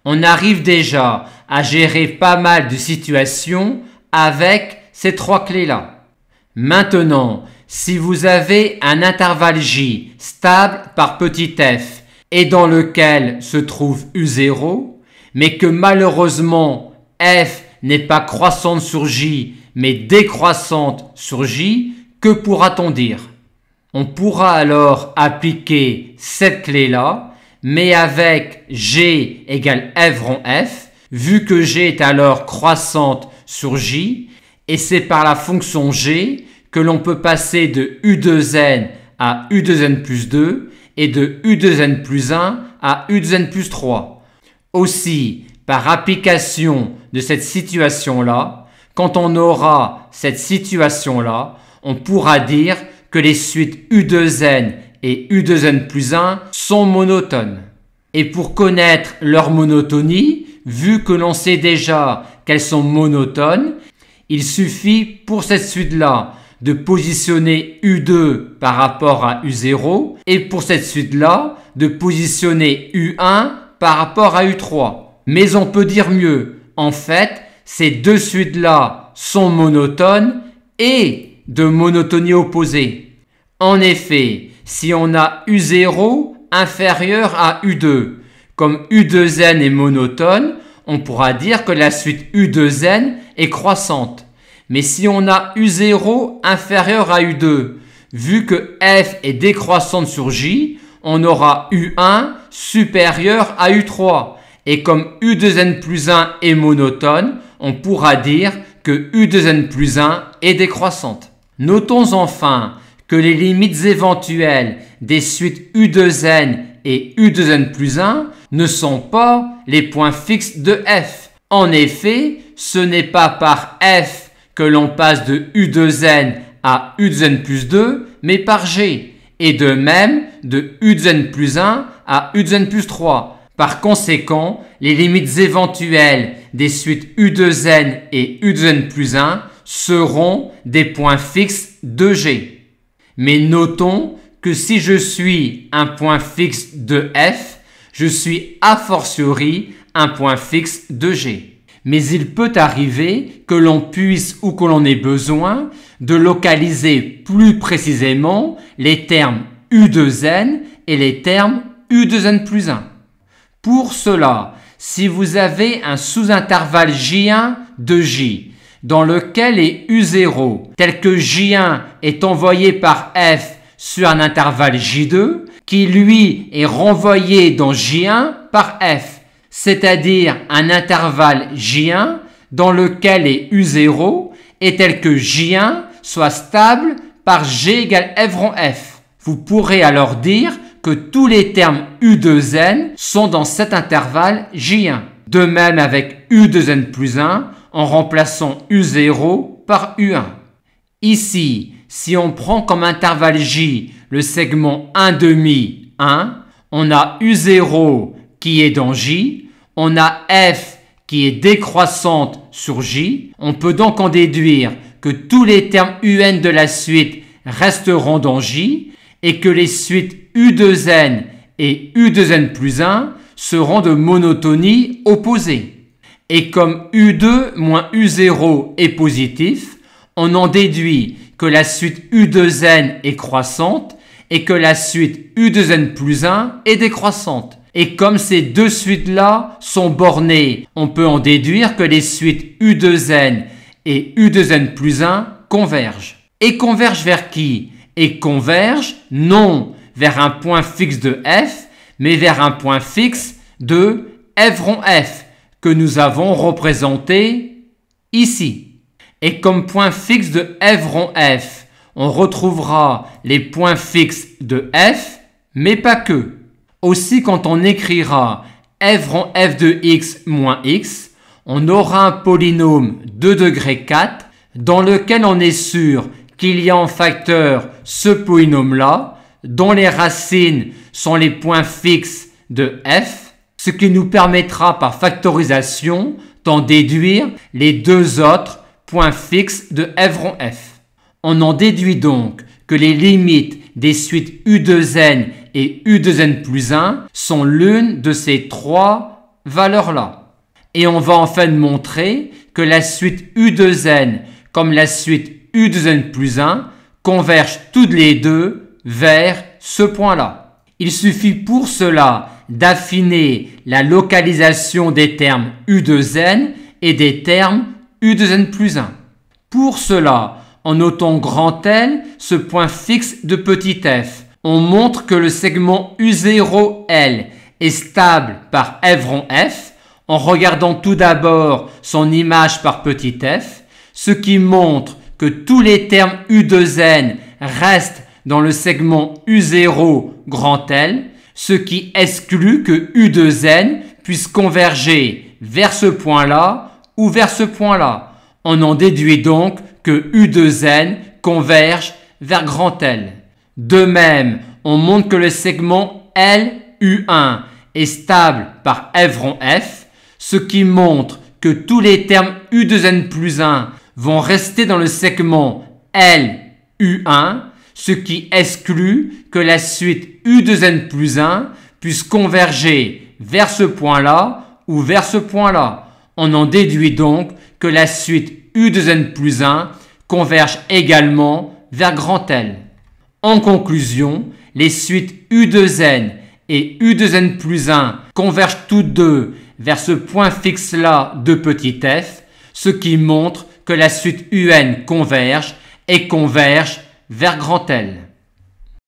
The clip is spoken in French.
On arrive déjà à gérer pas mal de situations avec ces trois clés-là. Maintenant, si vous avez un intervalle J stable par petit f et dans lequel se trouve U0, mais que malheureusement f n'est pas croissante sur J, mais décroissante sur J, que pourra-t-on dire? On pourra alors appliquer cette clé-là, mais avec G égale f rond f, vu que G est alors croissante sur J, et c'est par la fonction G que l'on peut passer de U2n à U2n plus 2 et de U2n plus 1 à U2n plus 3. Aussi, par application de cette situation-là, quand on aura cette situation-là, on pourra dire que les suites U2n et U2n plus 1 sont monotones. Et pour connaître leur monotonie, vu que l'on sait déjà qu'elles sont monotones, il suffit pour cette suite-là de positionner U2 par rapport à U0 et pour cette suite-là de positionner U1 par rapport à U3. Mais on peut dire mieux, en fait, ces deux suites-là sont monotones et de monotonie opposée. En effet, si on a U0 inférieur à U2, comme U2n est monotone, on pourra dire que la suite U2n est croissante. Mais si on a U0 inférieur à U2, vu que f est décroissante sur J, on aura U1 supérieur à U3. Et comme U2n plus 1 est monotone, on pourra dire que U2n plus 1 est décroissante. Notons enfin que les limites éventuelles des suites U2n et U2n plus 1 ne sont pas les points fixes de f. En effet, ce n'est pas par f que l'on passe de U2n à U2n plus 2, mais par G, et de même de U2n plus 1 à U2n plus 3. Par conséquent, les limites éventuelles des suites U2n et U2n plus 1 seront des points fixes de G. Mais notons que si je suis un point fixe de f, je suis a fortiori un point fixe de G. Mais il peut arriver que l'on puisse ou que l'on ait besoin de localiser plus précisément les termes U2n et les termes U2n plus 1. Pour cela, si vous avez un sous-intervalle J1 de J, dans lequel est U0, tel que J1 est envoyé par f sur un intervalle J2, qui lui est renvoyé dans J1 par f, c'est-à-dire un intervalle J1 dans lequel est U0 et tel que J1 soit stable par G égale f rond f. Vous pourrez alors dire que tous les termes U2n sont dans cet intervalle J1. De même avec U2n plus 1 en remplaçant U0 par U1. Ici, si on prend comme intervalle J le segment 1,5, 1, on a U0 qui est dans J, on a f qui est décroissante sur J. On peut donc en déduire que tous les termes un de la suite resteront dans J et que les suites U2n et U2n plus 1 seront de monotonie opposée. Et comme U2 moins U0 est positif, on en déduit que la suite U2n est croissante et que la suite U2n plus 1 est décroissante. Et comme ces deux suites-là sont bornées, on peut en déduire que les suites U2n et U2n plus 1 convergent. Et convergent vers qui? Et convergent non vers un point fixe de f, mais vers un point fixe de f rond f, que nous avons représenté ici. Et comme point fixe de f rond f, on retrouvera les points fixes de f, mais pas que. Aussi, quand on écrira f rond f de x moins x, on aura un polynôme de degré 4 dans lequel on est sûr qu'il y a en facteur ce polynôme-là, dont les racines sont les points fixes de f, ce qui nous permettra par factorisation d'en déduire les deux autres points fixes de f rond f. On en déduit donc que les limites des suites U2n et U2n plus 1 sont l'une de ces trois valeur-là. Et on va enfin montrer que la suite U2N comme la suite U2N plus 1 convergent toutes les deux vers ce point-là. Il suffit pour cela d'affiner la localisation des termes U2N et des termes U2N plus 1. Pour cela, en notant grand L, ce point fixe de petit f, on montre que le segment U0L est stable par f rond f, en regardant tout d'abord son image par petit f, ce qui montre que tous les termes U2N restent dans le segment U0 grand L, ce qui exclut que U2N puisse converger vers ce point-là ou vers ce point-là. On en déduit donc que U2N converge vers grand L. De même, on montre que le segment LU1 est stable par f rond f, ce qui montre que tous les termes U2N plus 1 vont rester dans le segment LU1, ce qui exclut que la suite U2N plus 1 puisse converger vers ce point-là ou vers ce point-là. On en déduit donc que la suite U2N plus 1 converge également vers grand L. En conclusion, les suites U2N et U2N plus 1 convergent toutes deux vers ce point fixe-là de petit f, ce qui montre que la suite UN converge et converge vers grand L.